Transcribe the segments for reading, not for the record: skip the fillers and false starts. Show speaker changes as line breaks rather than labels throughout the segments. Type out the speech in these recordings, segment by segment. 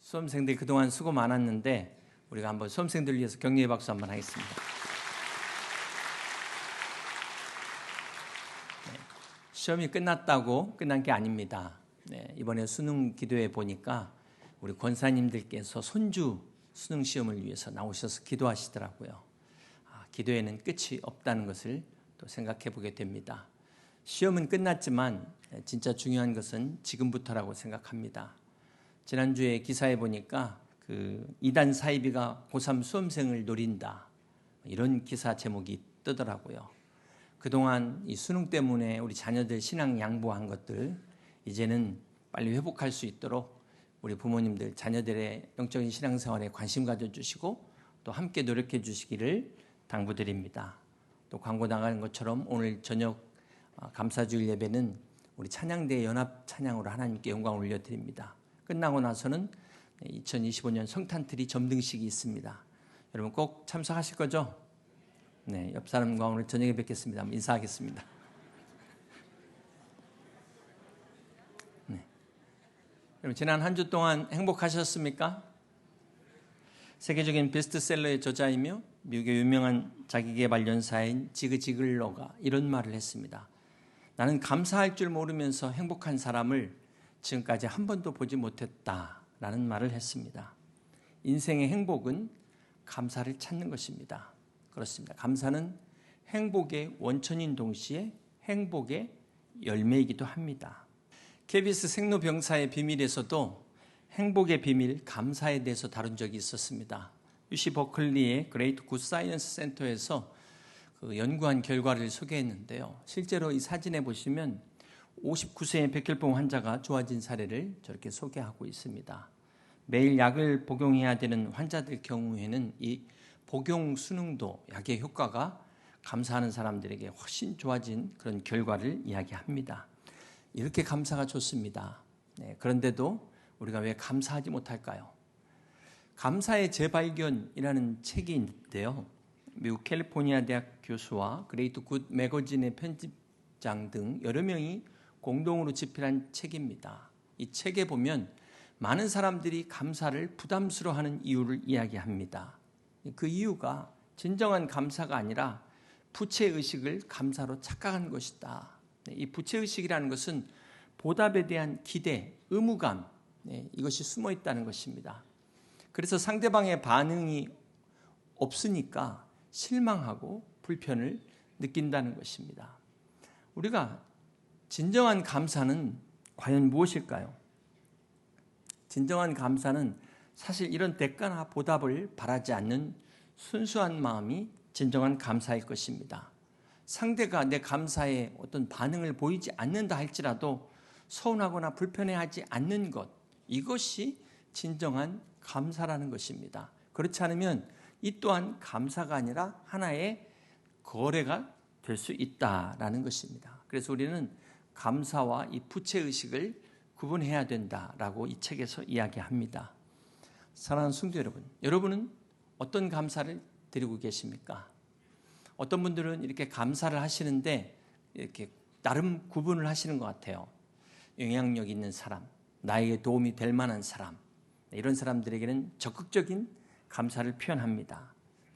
수험생들 그동안 수고 많았는데 우리가 한번 수험생들을 위해서 격려의 박수 한번 하겠습니다. 시험이 끝났다고 끝난 게 아닙니다. 이번에 수능 기도회 보니까 우리 권사님들께서 손주 수능 시험을 위해서 나오셔서 기도하시더라고요. 기도에는 끝이 없다는 것을 또 생각해 보게 됩니다. 시험은 끝났지만 진짜 중요한 것은 지금부터라고 생각합니다. 지난주에 기사에 보니까 그 이단 사이비가 고3 수험생을 노린다, 이런 기사 제목이 뜨더라고요. 그동안 이 수능 때문에 우리 자녀들 신앙 양보한 것들 이제는 빨리 회복할 수 있도록 우리 부모님들 자녀들의 영적인 신앙생활에 관심 가져주시고 또 함께 노력해 주시기를 당부드립니다. 또 광고 나가는 것처럼 오늘 저녁 감사주일 예배는 우리 찬양대 연합 찬양으로 하나님께 영광을 올려드립니다. 끝나고 나서는 2025년 성탄트리 점등식이 있습니다. 여러분 꼭 참석하실 거죠? 네, 옆 사람과 오늘 저녁에 뵙겠습니다. 인사하겠습니다. 네. 여러분 지난 한 주 동안 행복하셨습니까? 세계적인 베스트셀러의 저자이며 미국의 유명한 자기계발 연사인 지그 지글러가 이런 말을 했습니다. 나는 감사할 줄 모르면서 행복한 사람을 지금까지 한 번도 보지 못했다라는 말을 했습니다. 인생의 행복은 감사를 찾는 것입니다. 그렇습니다. 감사는 행복의 원천인 동시에 행복의 열매이기도 합니다. KBS 생로병사의 비밀에서도 행복의 비밀, 감사에 대해서 다룬 적이 있었습니다. UC 버클리의 그레이트 굿 사이언스 센터에서 그 연구한 결과를 소개했는데요. 실제로 이 사진에 보시면 59세의 백혈병 환자가 좋아진 사례를 저렇게 소개하고 있습니다. 매일 약을 복용해야 되는 환자들 경우에는 이 복용 수능도 약의 효과가 감사하는 사람들에게 훨씬 좋아진 그런 결과를 이야기합니다. 이렇게 감사가 좋습니다. 그런데도 우리가 왜 감사하지 못할까요? 감사의 재발견이라는 책이 있는데요. 미국 캘리포니아 대학 교수와 그레이트 굿 매거진의 편집장 등 여러 명이 공동으로 집필한 책입니다. 이 책에 보면 많은 사람들이 감사를 부담스러워하는 이유를 이야기합니다. 그 이유가 진정한 감사가 아니라 부채의식을 감사로 착각한 것이다. 이 부채의식이라는 것은 보답에 대한 기대, 의무감, 이것이 숨어 있다는 것입니다. 그래서 상대방의 반응이 없으니까 실망하고 불편을 느낀다는 것입니다. 우리가 진정한 감사는 과연 무엇일까요? 진정한 감사는 사실 이런 대가나 보답을 바라지 않는 순수한 마음이 진정한 감사일 것입니다. 상대가 내 감사에 어떤 반응을 보이지 않는다 할지라도 서운하거나 불편해하지 않는 것, 이것이 진정한 감사라는 것입니다. 그렇지 않으면 이 또한 감사가 아니라 하나의 거래가 될 수 있다라는 것입니다. 그래서 우리는 감사와 이 부채의식을 구분해야 된다라고 이 책에서 이야기합니다. 사랑하는 성도 여러분, 여러분은 어떤 감사를 드리고 계십니까? 어떤 분들은 이렇게 감사를 하시는데 이렇게 나름 구분을 하시는 것 같아요. 영향력 있는 사람, 나에게 도움이 될 만한 사람, 이런 사람들에게는 적극적인 감사를 표현합니다.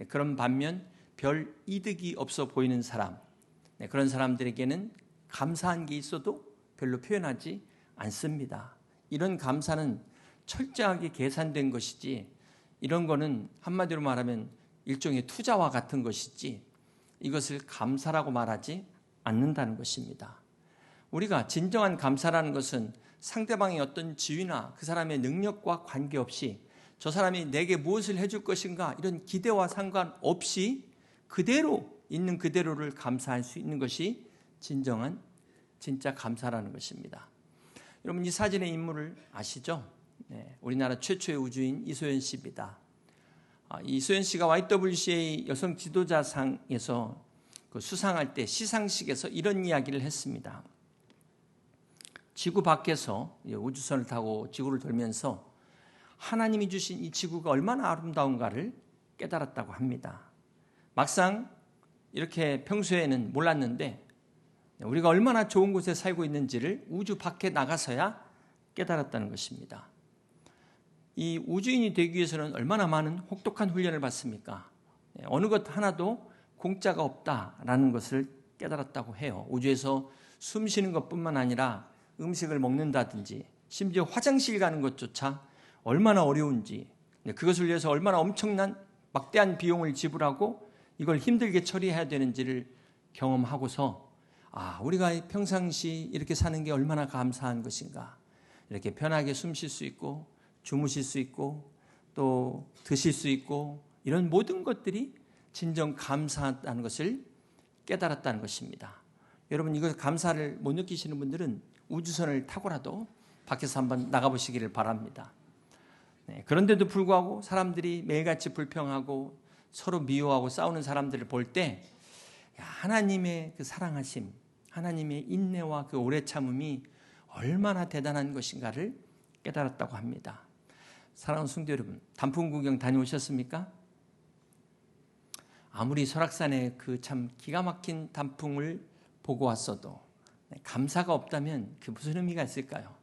그런 반면 별 이득이 없어 보이는 사람, 그런 사람들에게는 감사한 게 있어도 별로 표현하지 않습니다. 이런 감사는 철저하게 계산된 것이지, 이런 거는 한마디로 말하면 일종의 투자와 같은 것이지 이것을 감사라고 말하지 않는다는 것입니다. 우리가 진정한 감사라는 것은 상대방의 어떤 지위나 그 사람의 능력과 관계없이 저 사람이 내게 무엇을 해줄 것인가 이런 기대와 상관없이 그대로 있는 그대로를 감사할 수 있는 것이 진짜 감사라는 것입니다. 여러분 이 사진의 인물을 아시죠? 우리나라 최초의 우주인 이소연 씨입니다. 이소연 씨가 YWCA 여성 지도자상에서 수상할 때 시상식에서 이런 이야기를 했습니다. 지구 밖에서 우주선을 타고 지구를 돌면서 하나님이 주신 이 지구가 얼마나 아름다운가를 깨달았다고 합니다. 막상 이렇게 평소에는 몰랐는데 우리가 얼마나 좋은 곳에 살고 있는지를 우주 밖에 나가서야 깨달았다는 것입니다. 이 우주인이 되기 위해서는 얼마나 많은 혹독한 훈련을 받습니까? 어느 것 하나도 공짜가 없다라는 것을 깨달았다고 해요. 우주에서 숨 쉬는 것뿐만 아니라 음식을 먹는다든지 심지어 화장실 가는 것조차 얼마나 어려운지, 그것을 위해서 얼마나 엄청난 막대한 비용을 지불하고 이걸 힘들게 처리해야 되는지를 경험하고서 우리가 평상시 이렇게 사는 게 얼마나 감사한 것인가. 이렇게 편하게 숨 쉴 수 있고 주무실 수 있고 또 드실 수 있고 이런 모든 것들이 진정 감사하다는 것을 깨달았다는 것입니다. 여러분, 이걸 감사를 못 느끼시는 분들은 우주선을 타고라도 밖에서 한번 나가보시기를 바랍니다. 그런데도 불구하고 사람들이 매일같이 불평하고 서로 미워하고 싸우는 사람들을 볼 때 하나님의 그 사랑하심, 하나님의 인내와 그 오래 참음이 얼마나 대단한 것인가를 깨달았다고 합니다. 사랑하는 성도 여러분, 단풍 구경 다녀오셨습니까? 아무리 설악산에 그 참 기가 막힌 단풍을 보고 왔어도 감사가 없다면 그 무슨 의미가 있을까요?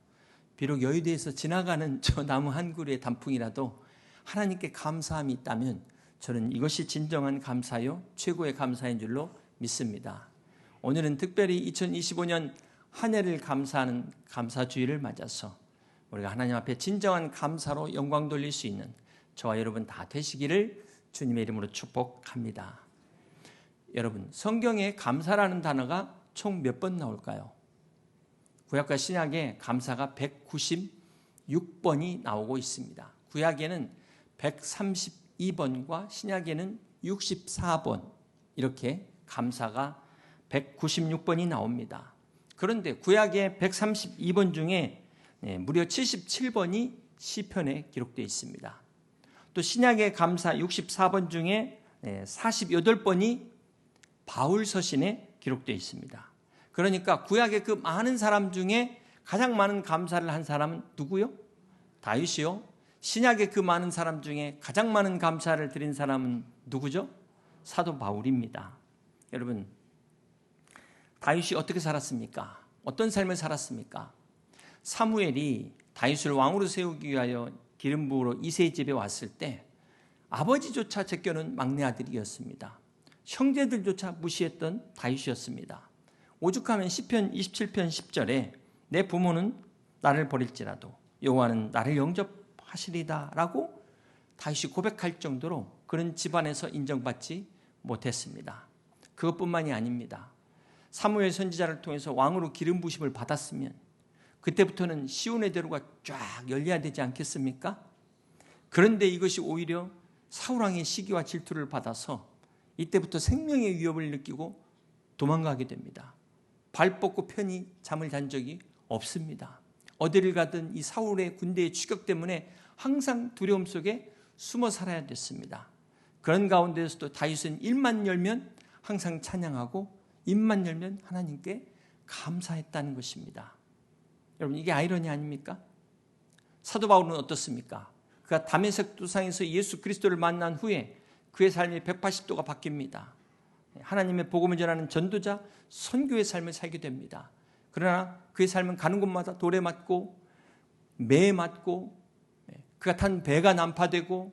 비록 여의도에서 지나가는 저 나무 한 그루의 단풍이라도 하나님께 감사함이 있다면 저는 이것이 진정한 감사요 최고의 감사인 줄로 믿습니다. 오늘은 특별히 2025년 한 해를 감사하는 감사주의를 맞아서 우리가 하나님 앞에 진정한 감사로 영광 돌릴 수 있는 저와 여러분 다 되시기를 주님의 이름으로 축복합니다. 여러분, 성경에 감사라는 단어가 총 몇 번 나올까요? 구약과 신약에 감사가 196번이 나오고 있습니다. 구약에는 132번과 신약에는 64번, 이렇게 감사가 196번이 나옵니다. 그런데 구약의 132번 중에 무려 77번이 시편에 기록되어 있습니다. 또 신약의 감사 64번 중에 48번이 바울 서신에 기록되어 있습니다. 그러니까 구약의 그 많은 사람 중에 가장 많은 감사를 한 사람은 누구요? 다윗이요. 신약의 그 많은 사람 중에 가장 많은 감사를 드린 사람은 누구죠? 사도 바울입니다. 여러분, 다윗이 어떻게 살았습니까? 어떤 삶을 살았습니까? 사무엘이 다윗을 왕으로 세우기 위하여 기름 부으러 이새의 집에 왔을 때 아버지조차 제껴놓은 막내 아들이었습니다. 형제들조차 무시했던 다윗이었습니다. 오죽하면 시편 27편 10절에 내 부모는 나를 버릴지라도 여호와는 나를 영접하시리다 라고 다윗이 고백할 정도로 그런 집안에서 인정받지 못했습니다. 그것뿐만이 아닙니다. 사무엘 선지자를 통해서 왕으로 기름 부심을 받았으면 그때부터는 시온의 대로가 쫙 열려야 되지 않겠습니까? 그런데 이것이 오히려 사울왕의 시기와 질투를 받아서 이때부터 생명의 위협을 느끼고 도망가게 됩니다. 발 뻗고 편히 잠을 잔 적이 없습니다. 어디를 가든 이 사울의 군대의 추격 때문에 항상 두려움 속에 숨어 살아야 됐습니다. 그런 가운데서도 다윗은 입만 열면 항상 찬양하고 입만 열면 하나님께 감사했다는 것입니다. 여러분, 이게 아이러니 아닙니까? 사도 바울은 어떻습니까? 그가 다메섹 도상에서 예수 그리스도를 만난 후에 그의 삶이 180도가 바뀝니다. 하나님의 복음을 전하는 전도자, 선교의 삶을 살게 됩니다. 그러나 그의 삶은 가는 곳마다 돌에 맞고 매에 맞고 그가 탄 배가 난파되고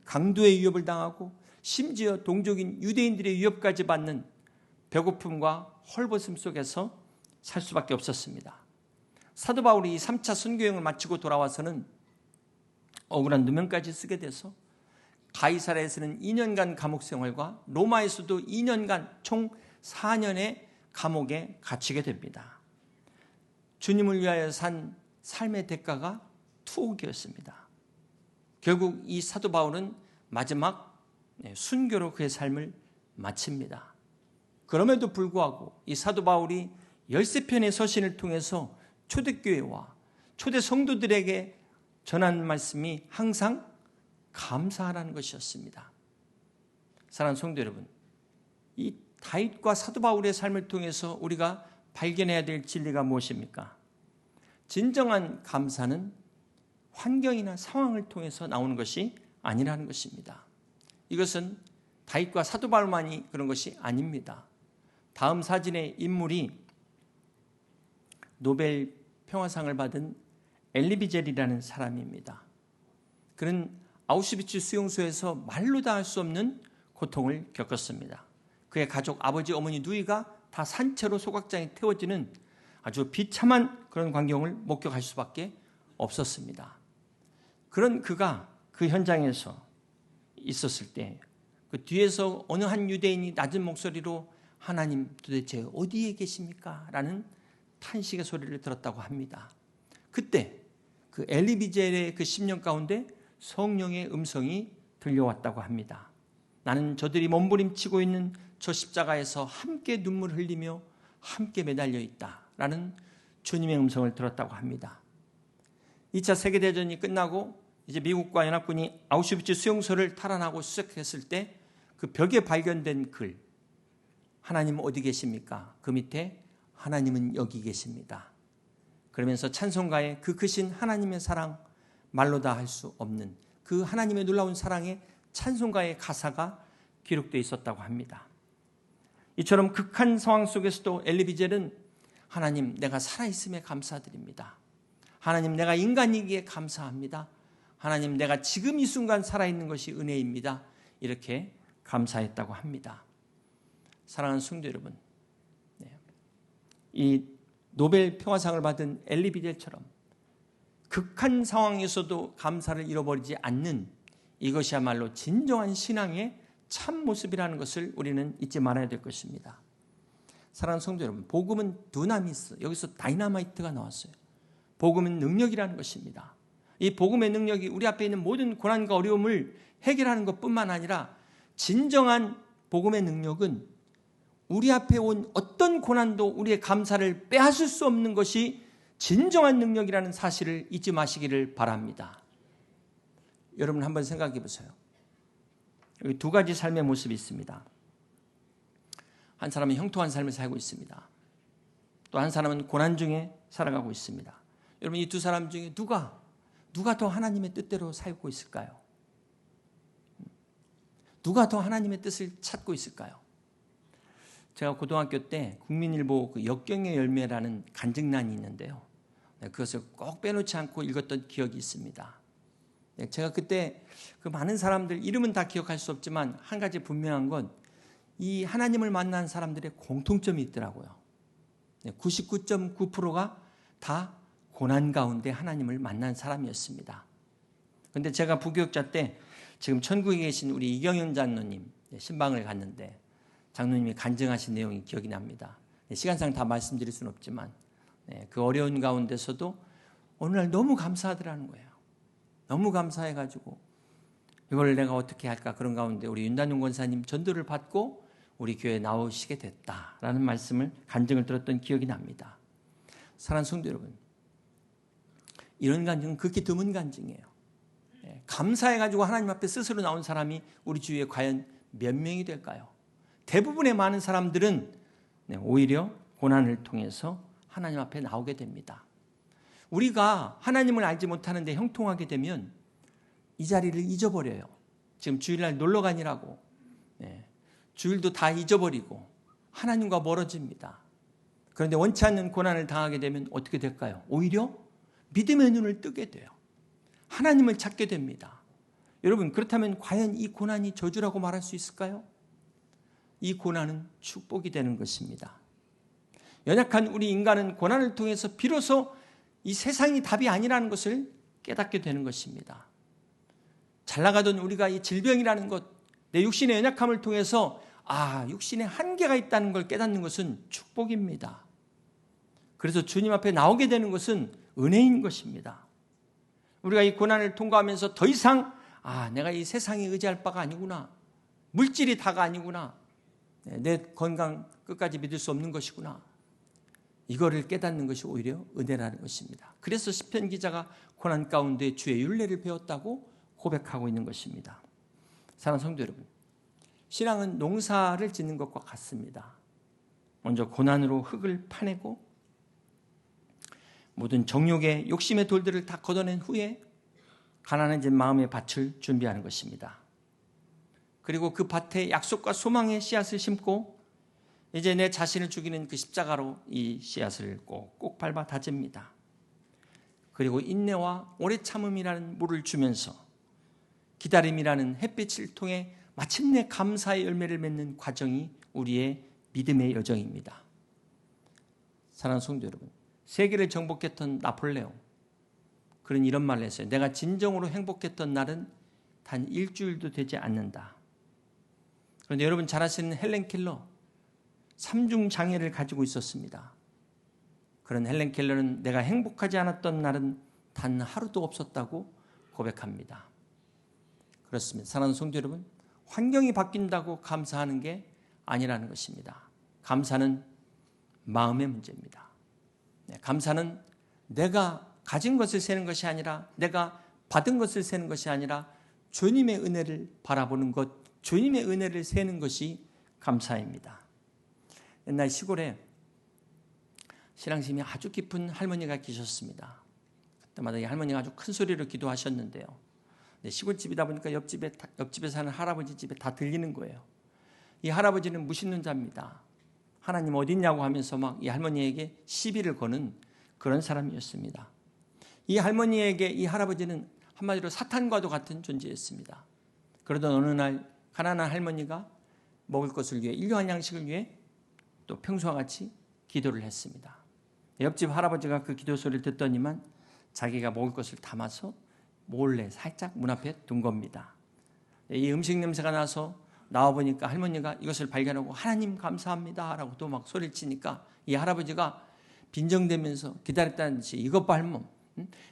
강도의 위협을 당하고 심지어 동족인 유대인들의 위협까지 받는 배고픔과 헐벗음 속에서 살 수밖에 없었습니다. 사도 바울이 3차 선교행을 마치고 돌아와서는 억울한 누명까지 쓰게 돼서 가이사랴에서는 2년간 감옥 생활과 로마에서도 2년간 총 4년의 감옥에 갇히게 됩니다. 주님을 위하여 산 삶의 대가가 투옥이었습니다. 결국 이 사도 바울은 마지막 순교로 그의 삶을 마칩니다. 그럼에도 불구하고 이 사도 바울이 13편의 서신을 통해서 초대교회와 초대 성도들에게 전한 말씀이 항상 감사하라는 것이었습니다. 사랑하는 성도 여러분, 이 다윗과 사도 바울의 삶을 통해서 우리가 발견해야 될 진리가 무엇입니까? 진정한 감사는 환경이나 상황을 통해서 나오는 것이 아니라는 것입니다. 이것은 다윗과 사도 바울만이 그런 것이 아닙니다. 다음 사진의 인물이 노벨 평화상을 받은 엘리 비젤이라는 사람입니다. 그는 아우슈비츠 수용소에서 말로 다 할 수 없는 고통을 겪었습니다. 그의 가족, 아버지, 어머니, 누이가 다 산채로 소각장에 태워지는 아주 비참한 그런 광경을 목격할 수밖에 없었습니다. 그런 그가 그 현장에서 있었을 때 그 뒤에서 어느 한 유대인이 낮은 목소리로 하나님 도대체 어디에 계십니까? 라는 탄식의 소리를 들었다고 합니다. 그때 그 엘리비젤의 그 심령 가운데 성령의 음성이 들려왔다고 합니다. 나는 저들이 몸부림치고 있는 저 십자가에서 함께 눈물을 흘리며 함께 매달려 있다 라는 주님의 음성을 들었다고 합니다. 2차 세계대전이 끝나고 이제 미국과 연합군이 아우슈비츠 수용소를 탈환하고 수색했을 때 그 벽에 발견된 글, 하나님 어디 계십니까? 그 밑에 하나님은 여기 계십니다. 그러면서 찬송가에 그 크신 하나님의 사랑, 말로 다 할 수 없는 그 하나님의 놀라운 사랑의 찬송가의 가사가 기록되어 있었다고 합니다. 이처럼 극한 상황 속에서도 엘리비젤은 하나님 내가 살아있음에 감사드립니다. 하나님 내가 인간이기에 감사합니다. 하나님 내가 지금 이 순간 살아있는 것이 은혜입니다. 이렇게 감사했다고 합니다. 사랑하는 성도 여러분, 이 노벨 평화상을 받은 엘리비젤처럼 극한 상황에서도 감사를 잃어버리지 않는 이것이야말로 진정한 신앙의 참 모습이라는 것을 우리는 잊지 말아야 될 것입니다. 사랑하는 성도 여러분, 복음은 두나미스, 여기서 다이나마이트가 나왔어요. 복음은 능력이라는 것입니다. 이 복음의 능력이 우리 앞에 있는 모든 고난과 어려움을 해결하는 것뿐만 아니라 진정한 복음의 능력은 우리 앞에 온 어떤 고난도 우리의 감사를 빼앗을 수 없는 것이 진정한 능력이라는 사실을 잊지 마시기를 바랍니다. 여러분 한번 생각해 보세요. 여기 두 가지 삶의 모습이 있습니다. 한 사람은 형통한 삶을 살고 있습니다. 또 한 사람은 고난 중에 살아가고 있습니다. 여러분 이 두 사람 중에 누가 더 하나님의 뜻대로 살고 있을까요? 누가 더 하나님의 뜻을 찾고 있을까요? 제가 고등학교 때 국민일보 그 역경의 열매라는 간증란이 있는데요. 그것을 꼭 빼놓지 않고 읽었던 기억이 있습니다. 제가 그때 그 많은 사람들 이름은 다 기억할 수 없지만 한 가지 분명한 건 이 하나님을 만난 사람들의 공통점이 있더라고요. 99.9%가 다 고난 가운데 하나님을 만난 사람이었습니다. 그런데 제가 부교육자 때 지금 천국에 계신 우리 이경영 장로님 신방을 갔는데 장로님이 간증하신 내용이 기억이 납니다. 시간상 다 말씀드릴 수는 없지만 그 어려운 가운데서도 어느 날 너무 감사하더라는 거예요. 너무 감사해가지고 이걸 내가 어떻게 할까 그런 가운데 우리 윤단용 권사님 전도를 받고 우리 교회에 나오시게 됐다라는 말씀을 간증을 들었던 기억이 납니다. 사랑하는 성도 여러분, 이런 간증은 극히 드문 간증이에요. 감사해가지고 하나님 앞에 스스로 나온 사람이 우리 주위에 과연 몇 명이 될까요? 대부분의 많은 사람들은 오히려 고난을 통해서 하나님 앞에 나오게 됩니다. 우리가 하나님을 알지 못하는데 형통하게 되면 이 자리를 잊어버려요. 지금 주일날 놀러 가니라고 주일도 다 잊어버리고 하나님과 멀어집니다. 그런데 원치 않는 고난을 당하게 되면 어떻게 될까요? 오히려 믿음의 눈을 뜨게 돼요. 하나님을 찾게 됩니다. 여러분 그렇다면 과연 이 고난이 저주라고 말할 수 있을까요? 이 고난은 축복이 되는 것입니다. 연약한 우리 인간은 고난을 통해서 비로소 이 세상이 답이 아니라는 것을 깨닫게 되는 것입니다. 잘 나가던 우리가 이 질병이라는 것, 내 육신의 연약함을 통해서 육신에 한계가 있다는 걸 깨닫는 것은 축복입니다. 그래서 주님 앞에 나오게 되는 것은 은혜인 것입니다. 우리가 이 고난을 통과하면서 더 이상 내가 이 세상에 의지할 바가 아니구나. 물질이 다가 아니구나. 내 건강 끝까지 믿을 수 없는 것이구나. 이거를 깨닫는 것이 오히려 은혜라는 것입니다. 그래서 시편 기자가 고난 가운데 주의 율례를 배웠다고 고백하고 있는 것입니다. 사랑하는 성도 여러분, 신앙은 농사를 짓는 것과 같습니다. 먼저 고난으로 흙을 파내고 모든 정욕의 욕심의 돌들을 다 걷어낸 후에 가난해진 마음의 밭을 준비하는 것입니다. 그리고 그 밭에 약속과 소망의 씨앗을 심고 이제 내 자신을 죽이는 그 십자가로 이 씨앗을 꼭 밟아 다집니다. 그리고 인내와 오래 참음이라는 물을 주면서 기다림이라는 햇빛을 통해 마침내 감사의 열매를 맺는 과정이 우리의 믿음의 여정입니다. 사랑하는 성도 여러분, 세계를 정복했던 나폴레옹, 그는 이런 말을 했어요. 내가 진정으로 행복했던 날은 단 일주일도 되지 않는다. 그런데 여러분 잘 아시는 헬렌 켈러, 3중 장애를 가지고 있었습니다. 그런 헬렌 켈러는 내가 행복하지 않았던 날은 단 하루도 없었다고 고백합니다. 그렇습니다. 사랑하는 성도 여러분, 환경이 바뀐다고 감사하는 게 아니라는 것입니다. 감사는 마음의 문제입니다. 감사는 내가 가진 것을 세는 것이 아니라, 내가 받은 것을 세는 것이 아니라 주님의 은혜를 바라보는 것, 주님의 은혜를 세는 것이 감사입니다. 옛날 시골에 신앙심이 아주 깊은 할머니가 계셨습니다. 그때마다 이 할머니가 아주 큰 소리로 기도하셨는데요. 시골집이다 보니까 옆집에 사는 할아버지 집에 다 들리는 거예요. 이 할아버지는 무신론 자입니다. 하나님 어디 있냐고 하면서 막 이 할머니에게 시비를 거는 그런 사람이었습니다. 이 할머니에게 이 할아버지는 한마디로 사탄과도 같은 존재였습니다. 그러던 어느 날 가난한 할머니가 먹을 것을 위해, 일용할 양식을 위해 또 평소와 같이 기도를 했습니다. 옆집 할아버지가 그 기도 소리를 듣더니만 자기가 먹을 것을 담아서 몰래 살짝 문 앞에 둔 겁니다. 이 음식 냄새가 나서 나와보니까 할머니가 이것을 발견하고 하나님 감사합니다 라고 또 막 소리를 치니까 이 할아버지가 빈정대면서 기다렸다는 듯이 이것 봐 할멈,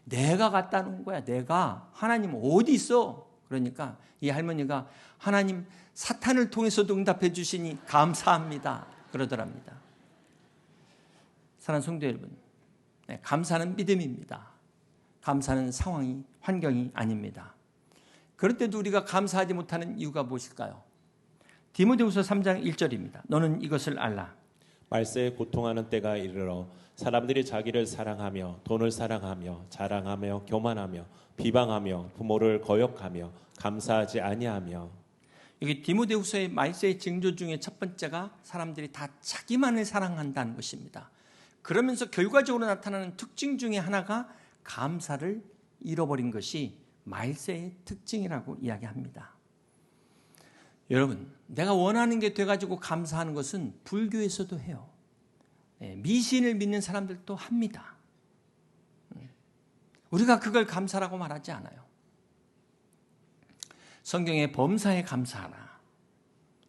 내가 갖다 놓은 거야. 내가. 하나님 어디 있어? 그러니까 이 할머니가 하나님 사탄을 통해서도 응답해 주시니 감사합니다 그러더랍니다. 사랑하는 성도 여러분, 감사는 믿음입니다. 감사는 상황이, 환경이 아닙니다. 그럴 때도 우리가 감사하지 못하는 이유가 무엇일까요? 디모데후서 3장 1절입니다. 너는 이것을 알라.
말세에 고통하는 때가 이르러 사람들이 자기를 사랑하며 돈을 사랑하며 자랑하며 교만하며 비방하며 부모를 거역하며 감사하지 아니하며.
여기 디모데후서의 말세의 징조 중에 첫 번째가 사람들이 다 자기만을 사랑한다는 것입니다. 그러면서 결과적으로 나타나는 특징 중에 하나가 감사를 잃어버린 것이 말세의 특징이라고 이야기합니다. 여러분, 내가 원하는 게 돼가지고 감사하는 것은 불교에서도 해요. 미신을 믿는 사람들도 합니다. 우리가 그걸 감사라고 말하지 않아요. 성경에 범사에 감사하라.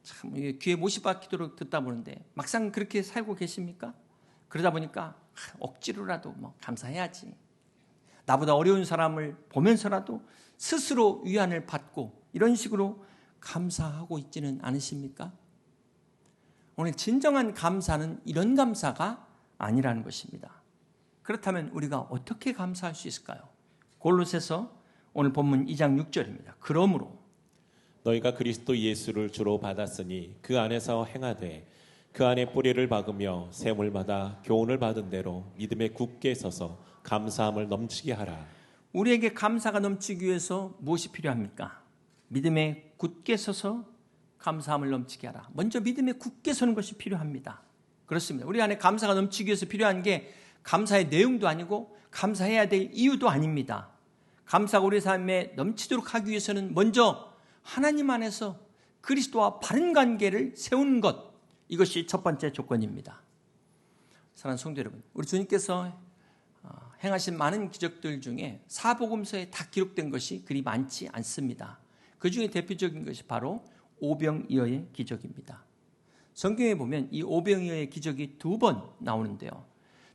참 귀에 못이 박히도록 듣다 보는데 막상 그렇게 살고 계십니까? 그러다 보니까 억지로라도 뭐 감사해야지. 나보다 어려운 사람을 보면서라도 스스로 위안을 받고 이런 식으로 감사하고 있지는 않으십니까? 오늘 진정한 감사는 이런 감사가 아니라는 것입니다. 그렇다면 우리가 어떻게 감사할 수 있을까요? 골로새서 오늘 본문 2장 6절입니다. 그러므로
너희가 그리스도 예수를 주로 받았으니 그 안에서 행하되 그 안에 뿌리를 박으며 샘물마다 교훈을 받은 대로 믿음에 굳게 서서 감사함을 넘치게 하라.
우리에게 감사가 넘치기 위해서 무엇이 필요합니까? 믿음에 굳게 서서 감사함을 넘치게 하라. 먼저 믿음에 굳게 서는 것이 필요합니다. 그렇습니다. 우리 안에 감사가 넘치기 위해서 필요한 게 감사의 내용도 아니고 감사해야 될 이유도 아닙니다. 감사가 우리 삶에 넘치도록 하기 위해서는 먼저 하나님 안에서 그리스도와 바른 관계를 세우는 것, 이것이 첫 번째 조건입니다. 사랑하는 성도 여러분, 우리 주님께서 행하신 많은 기적들 중에 사복음서에 다 기록된 것이 그리 많지 않습니다. 그 중에 대표적인 것이 바로 오병이어의 기적입니다. 성경에 보면 이 오병이어의 기적이 2번 나오는데요.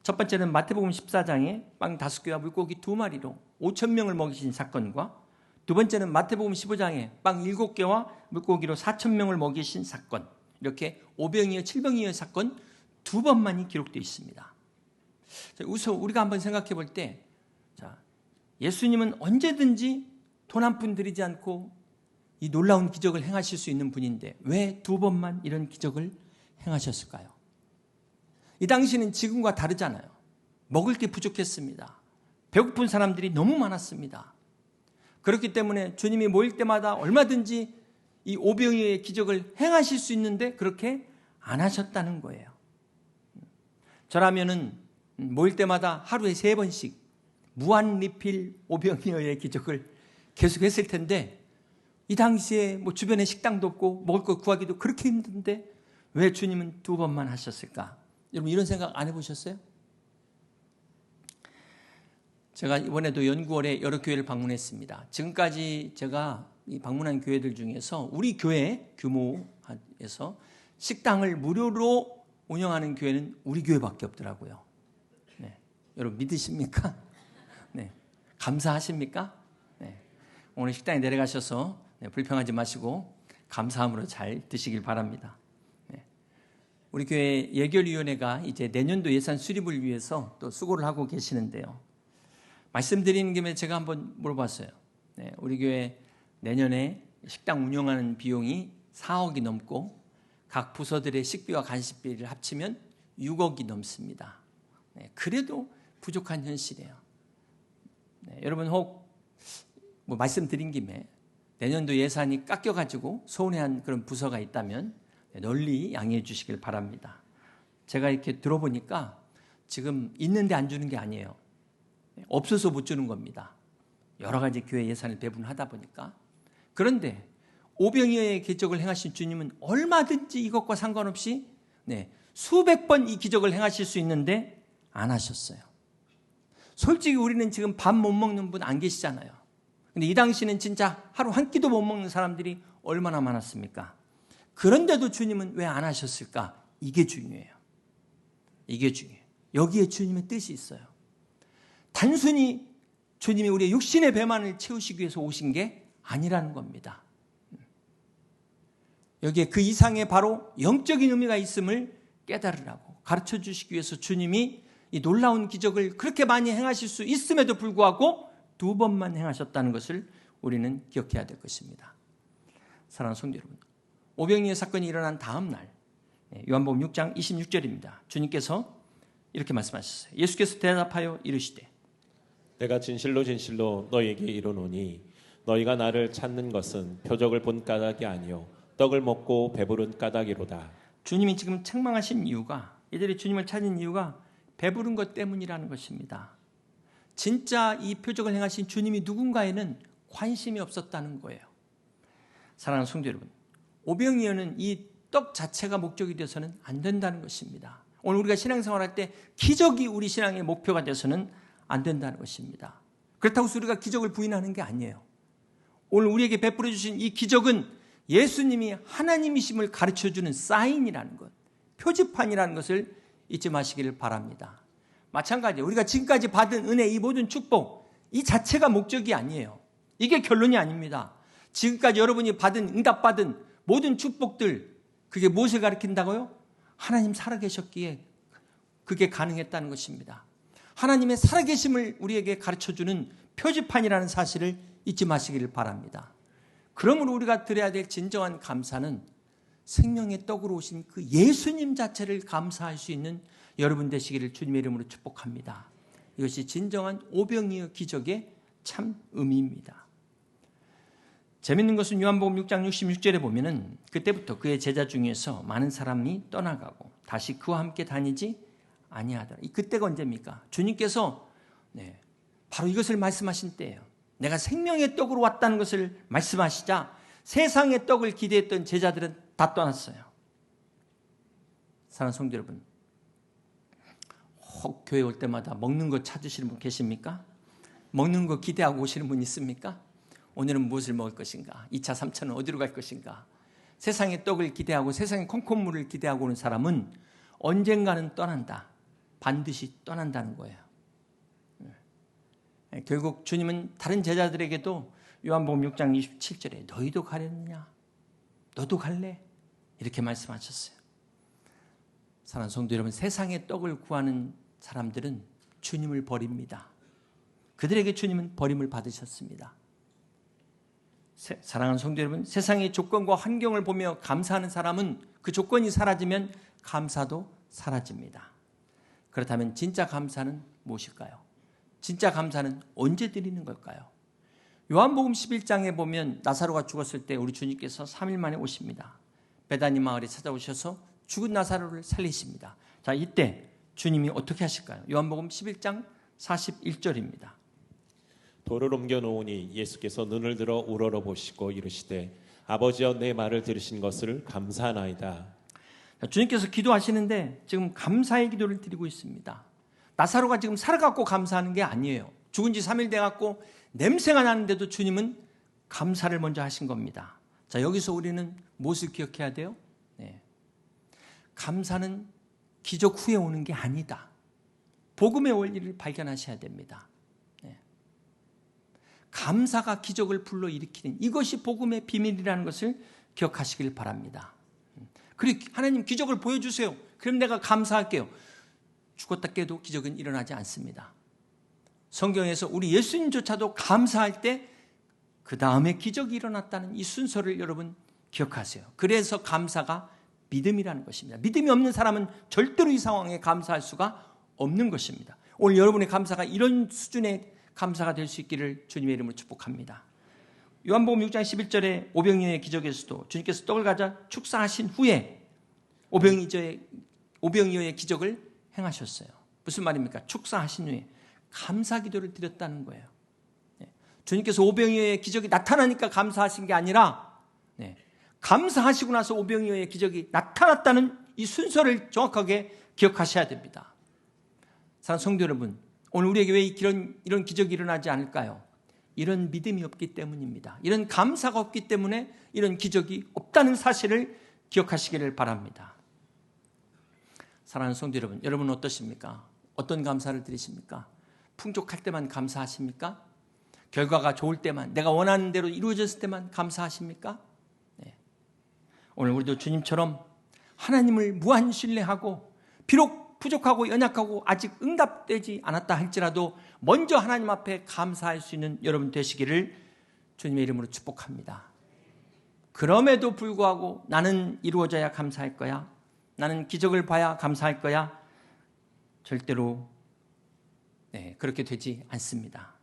첫 번째는 마태복음 14장에 빵 5개와 물고기 2마리로 5,000명을 먹이신 사건과, 두 번째는 마태복음 15장에 빵 7개와 물고기로 4,000명을 먹이신 사건, 이렇게 오병이어, 칠병이어 사건 2번만이 기록되어 있습니다. 우선 우리가 한번 생각해 볼 때, 예수님은 언제든지 돈 한 푼 들이지 않고 이 놀라운 기적을 행하실 수 있는 분인데 왜 2번만 이런 기적을 행하셨을까요? 이 당시는 지금과 다르잖아요. 먹을 게 부족했습니다. 배고픈 사람들이 너무 많았습니다. 그렇기 때문에 주님이 모일 때마다 얼마든지 이 오병이어의 기적을 행하실 수 있는데 그렇게 안 하셨다는 거예요. 저라면은 모일 때마다 하루에 3번씩 무한 리필 오병이어의 기적을 계속했을 텐데 이 당시에 뭐 주변에 식당도 없고 먹을 거 구하기도 그렇게 힘든데 왜 주님은 2번만 하셨을까? 여러분 이런 생각 안 해보셨어요? 제가 이번에도 연구월에 여러 교회를 방문했습니다. 지금까지 제가 이 방문한 교회들 중에서 우리 교회 규모에서 식당을 무료로 운영하는 교회는 우리 교회밖에 없더라고요. 네. 여러분 믿으십니까? 네. 감사하십니까? 네. 오늘 식당에 내려가셔서 불평하지 마시고 감사함으로 잘 드시길 바랍니다. 네. 우리 교회 예결위원회가 이제 내년도 예산 수립을 위해서 또 수고를 하고 계시는데요. 말씀드리는 김에 제가 한번 물어봤어요. 네, 우리 교회 내년에 식당 운영하는 비용이 4억이 넘고 각 부서들의 식비와 간식비를 합치면 6억이 넘습니다. 네, 그래도 부족한 현실이에요. 네, 여러분 혹 뭐 말씀드린 김에 내년도 예산이 깎여가지고 서운해한 그런 부서가 있다면 널리 양해해 주시길 바랍니다. 제가 이렇게 들어보니까 지금 있는데 안 주는 게 아니에요. 없어서 못 주는 겁니다. 여러 가지 교회 예산을 배분하다 보니까. 그런데 오병이어의 기적을 행하신 주님은 얼마든지 이것과 상관없이 수백 번 이 기적을 행하실 수 있는데 안 하셨어요. 솔직히 우리는 지금 밥 못 먹는 분 안 계시잖아요. 근데 이 당시는 진짜 하루 한 끼도 못 먹는 사람들이 얼마나 많았습니까? 그런데도 주님은 왜 안 하셨을까? 이게 중요해요. 이게 중요해요. 여기에 주님의 뜻이 있어요. 단순히 주님이 우리의 육신의 배만을 채우시기 위해서 오신 게 아니라는 겁니다. 여기에 그 이상의 바로 영적인 의미가 있음을 깨달으라고 가르쳐 주시기 위해서 주님이 이 놀라운 기적을 그렇게 많이 행하실 수 있음에도 불구하고 2번만 행하셨다는 것을 우리는 기억해야 될 것입니다. 사랑하는 성도 여러분, 오병이어 사건이 일어난 다음 날 요한복음 6장 26절입니다. 주님께서 이렇게 말씀하셨어요. 예수께서 대답하여 이르시되
내가 진실로 진실로 너희에게 이르노니 너희가 나를 찾는 것은 표적을 본 까닭이 아니요 떡을 먹고 배부른 까닭이로다.
주님이 지금 책망하신 이유가, 이들이 주님을 찾은 이유가 배부른 것 때문이라는 것입니다. 진짜 이 표적을 행하신 주님이 누군가에는 관심이 없었다는 거예요. 사랑하는 성도 여러분, 오병이어는 이 떡 자체가 목적이 되어서는 안 된다는 것입니다. 오늘 우리가 신앙생활할 때 기적이 우리 신앙의 목표가 되어서는 안 된다는 것입니다. 그렇다고 해서 우리가 기적을 부인하는 게 아니에요. 오늘 우리에게 베풀어 주신 이 기적은 예수님이 하나님이심을 가르쳐주는 사인이라는 것, 표지판이라는 것을 잊지 마시기를 바랍니다. 마찬가지예요. 우리가 지금까지 받은 은혜, 이 모든 축복, 이 자체가 목적이 아니에요. 이게 결론이 아닙니다. 지금까지 여러분이 받은, 응답받은 모든 축복들, 그게 무엇을 가리킨다고요? 하나님 살아계셨기에 그게 가능했다는 것입니다. 하나님의 살아계심을 우리에게 가르쳐주는 표지판이라는 사실을 잊지 마시기를 바랍니다. 그러므로 우리가 드려야 될 진정한 감사는 생명의 떡으로 오신 그 예수님 자체를 감사할 수 있는 여러분 되시기를 주님의 이름으로 축복합니다. 이것이 진정한 오병이어 기적의 참 의미입니다. 재밌는 것은 요한복음 6장 66절에 보면은 그때부터 그의 제자 중에서 많은 사람이 떠나가고 다시 그와 함께 다니지 아니하더라. 그때가 언제입니까? 주님께서 바로 이것을 말씀하신 때예요. 내가 생명의 떡으로 왔다는 것을 말씀하시자 세상의 떡을 기대했던 제자들은 다 떠났어요. 사랑하는 성도 여러분, 혹 교회 올 때마다 먹는 거 찾으시는 분 계십니까? 먹는 거 기대하고 오시는 분 있습니까? 오늘은 무엇을 먹을 것인가? 2차, 3차는 어디로 갈 것인가? 세상의 떡을 기대하고 세상의 콩콩물을 기대하고 오는 사람은 언젠가는 떠난다. 반드시 떠난다는 거예요. 결국 주님은 다른 제자들에게도 요한복음 6장 27절에 너희도 가려느냐? 너도 갈래? 이렇게 말씀하셨어요. 사랑하는 성도 여러분, 세상의 떡을 구하는 사람들은 주님을 버립니다. 그들에게 주님은 버림을 받으셨습니다. 사랑하는 성도 여러분, 세상의 조건과 환경을 보며 감사하는 사람은 그 조건이 사라지면 감사도 사라집니다. 그렇다면 진짜 감사는 무엇일까요? 진짜 감사는 언제 드리는 걸까요? 요한복음 11장에 보면 나사로가 죽었을 때 우리 주님께서 3일 만에 오십니다. 베다니 마을에 찾아오셔서 죽은 나사로를 살리십니다. 자, 이때 주님이 어떻게 하실까요? 요한복음 11장 41절입니다.
돌을 옮겨 놓으니 예수께서 눈을 들어 우러러 보시고 이르시되 아버지여 내 말을 들으신 것을 감사하나이다.
주님께서 기도하시는데 지금 감사의 기도를 드리고 있습니다. 나사로가 지금 살아갖고 감사하는 게 아니에요. 죽은 지 3일 돼갖고 냄새가 나는데도 주님은 감사를 먼저 하신 겁니다. 자, 여기서 우리는 무엇을 기억해야 돼요? 네. 감사는 기적 후에 오는 게 아니다. 복음의 원리를 발견하셔야 됩니다. 네. 감사가 기적을 불러일으키는 이것이 복음의 비밀이라는 것을 기억하시길 바랍니다. 그리고 하나님 기적을 보여주세요. 그럼 내가 감사할게요. 죽었다 깨도 기적은 일어나지 않습니다. 성경에서 우리 예수님조차도 감사할 때 그 다음에 기적이 일어났다는 이 순서를 여러분 기억하세요. 그래서 감사가 믿음이라는 것입니다. 믿음이 없는 사람은 절대로 이 상황에 감사할 수가 없는 것입니다. 오늘 여러분의 감사가 이런 수준의 감사가 될 수 있기를 주님의 이름으로 축복합니다. 요한복음 6장 11절에 오병이어의 기적에서도 주님께서 떡을 가져 축사하신 후에 오병이어의 기적을 행하셨어요. 무슨 말입니까? 축사하신 후에 감사 기도를 드렸다는 거예요. 주님께서 오병이어의 기적이 나타나니까 감사하신 게 아니라 감사하시고 나서 오병이어의 기적이 나타났다는 이 순서를 정확하게 기억하셔야 됩니다. 사랑하는 성도 여러분, 오늘 우리에게 왜 이런 기적이 일어나지 않을까요? 이런 믿음이 없기 때문입니다. 이런 감사가 없기 때문에 이런 기적이 없다는 사실을 기억하시기를 바랍니다. 사랑하는 성도 여러분, 여러분은 어떠십니까? 어떤 감사를 드리십니까? 풍족할 때만 감사하십니까? 결과가 좋을 때만, 내가 원하는 대로 이루어졌을 때만 감사하십니까? 네. 오늘 우리도 주님처럼 하나님을 무한 신뢰하고 비록 부족하고 연약하고 아직 응답되지 않았다 할지라도 먼저 하나님 앞에 감사할 수 있는 여러분 되시기를 주님의 이름으로 축복합니다. 그럼에도 불구하고 나는 이루어져야 감사할 거야, 나는 기적을 봐야 감사할 거야, 절대로 그렇게 되지 않습니다.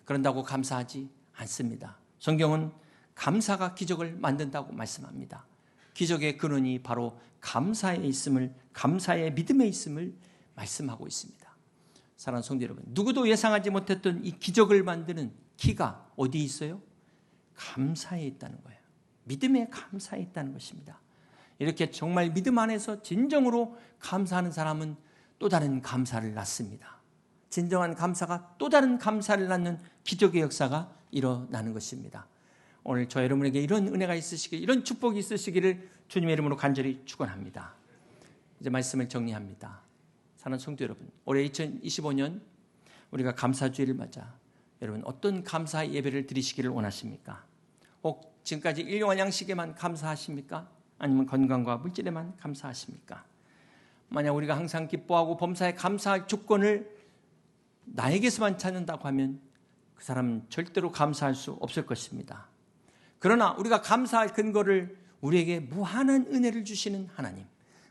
그런다고 감사하지 않습니다. 성경은 감사가 기적을 만든다고 말씀합니다. 기적의 근원이 바로 감사에 있음을, 감사의 믿음에 있음을 말씀하고 있습니다. 사랑하는 성도 여러분, 누구도 예상하지 못했던 이 기적을 만드는 키가 어디 있어요? 감사에 있다는 거예요. 믿음에 감사에 있다는 것입니다. 이렇게 정말 믿음 안에서 진정으로 감사하는 사람은 또 다른 감사를 낳습니다. 진정한 감사가 또 다른 감사를 낳는 기적의 역사가 일어나는 것입니다. 오늘 저 여러분에게 이런 은혜가 있으시길, 이런 축복이 있으시기를 주님의 이름으로 간절히 축원합니다. 이제 말씀을 정리합니다. 사랑하는 성도 여러분, 올해 2025년 우리가 감사주일을 맞아 여러분 어떤 감사 예배를 드리시기를 원하십니까? 혹 지금까지 일용할 양식에만 감사하십니까? 아니면 건강과 물질에만 감사하십니까? 만약 우리가 항상 기뻐하고 범사에 감사할 조건을 나에게서만 찾는다고 하면 그 사람은 절대로 감사할 수 없을 것입니다. 그러나 우리가 감사할 근거를 우리에게 무한한 은혜를 주시는 하나님,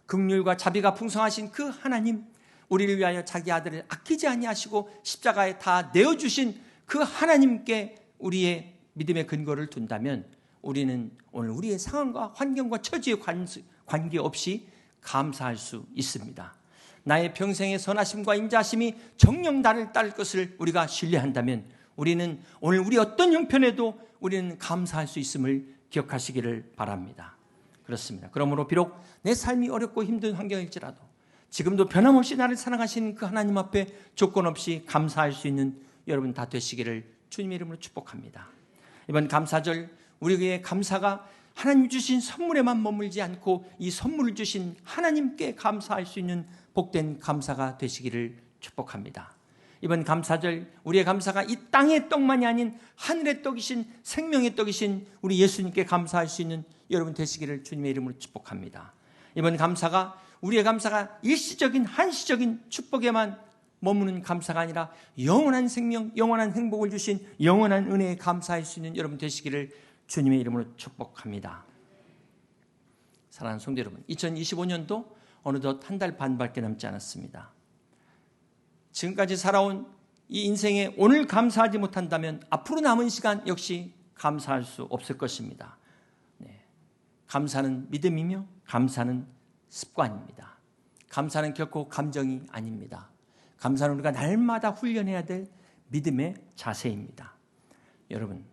긍휼과 자비가 풍성하신 그 하나님, 우리를 위하여 자기 아들을 아끼지 아니하시고 십자가에 다 내어주신 그 하나님께 우리의 믿음의 근거를 둔다면 우리는 오늘 우리의 상황과 환경과 처지에 관계없이 감사할 수 있습니다. 나의 평생의 선하심과 인자하심이 정녕 나를 따를 것을 우리가 신뢰한다면 우리는 오늘 우리 어떤 형편에도 우리는 감사할 수 있음을 기억하시기를 바랍니다. 그렇습니다. 그러므로 비록 내 삶이 어렵고 힘든 환경일지라도 지금도 변함없이 나를 사랑하시는 그 하나님 앞에 조건 없이 감사할 수 있는 여러분 다 되시기를 주님의 이름으로 축복합니다. 이번 감사절 우리에게 감사가 하나님 주신 선물에만 머물지 않고 이 선물을 주신 하나님께 감사할 수 있는 복된 감사가 되시기를 축복합니다. 이번 감사절 우리의 감사가 이 땅의 떡만이 아닌 하늘의 떡이신 생명의 떡이신 우리 예수님께 감사할 수 있는 여러분 되시기를 주님의 이름으로 축복합니다. 이번 감사가 우리의 감사가 일시적인 한시적인 축복에만 머무는 감사가 아니라 영원한 생명, 영원한 행복을 주신 영원한 은혜에 감사할 수 있는 여러분 되시기를 주님의 이름으로 축복합니다. 사랑하는 성도 여러분, 2025년도 어느덧 한 달 반밖에 남지 않았습니다. 지금까지 살아온 이 인생에 오늘 감사하지 못한다면 앞으로 남은 시간 역시 감사할 수 없을 것입니다. 감사는 믿음이며 감사는 습관입니다. 감사는 결코 감정이 아닙니다. 감사는 우리가 날마다 훈련해야 될 믿음의 자세입니다. 여러분,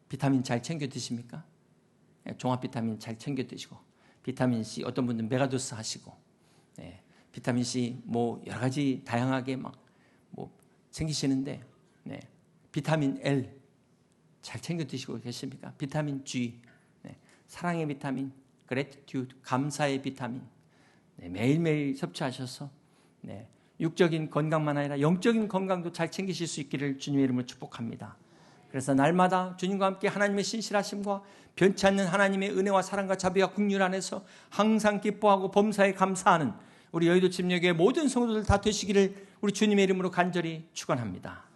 비타민 잘 챙겨 드십니까? 종합 비타민 잘 챙겨 드시고, 비타민 C 어떤 분들은 메가도스 하시고, 비타민 C 뭐 여러 가지 다양하게 막 뭐 챙기시는데, 비타민 L 잘 챙겨 드시고 계십니까? 비타민 G, 사랑의 비타민, 그래티튜드, 감사의 비타민, 매일매일 섭취하셔서 육적인 건강만 아니라 영적인 건강도 잘 챙기실 수 있기를 주님의 이름으로 축복합니다. 그래서 날마다 주님과 함께 하나님의 신실하심과 변치 않는 하나님의 은혜와 사랑과 자비와 긍휼 안에서 항상 기뻐하고 범사에 감사하는 우리 여의도 침례교회 모든 성도들 다 되시기를 우리 주님의 이름으로 간절히 축원합니다.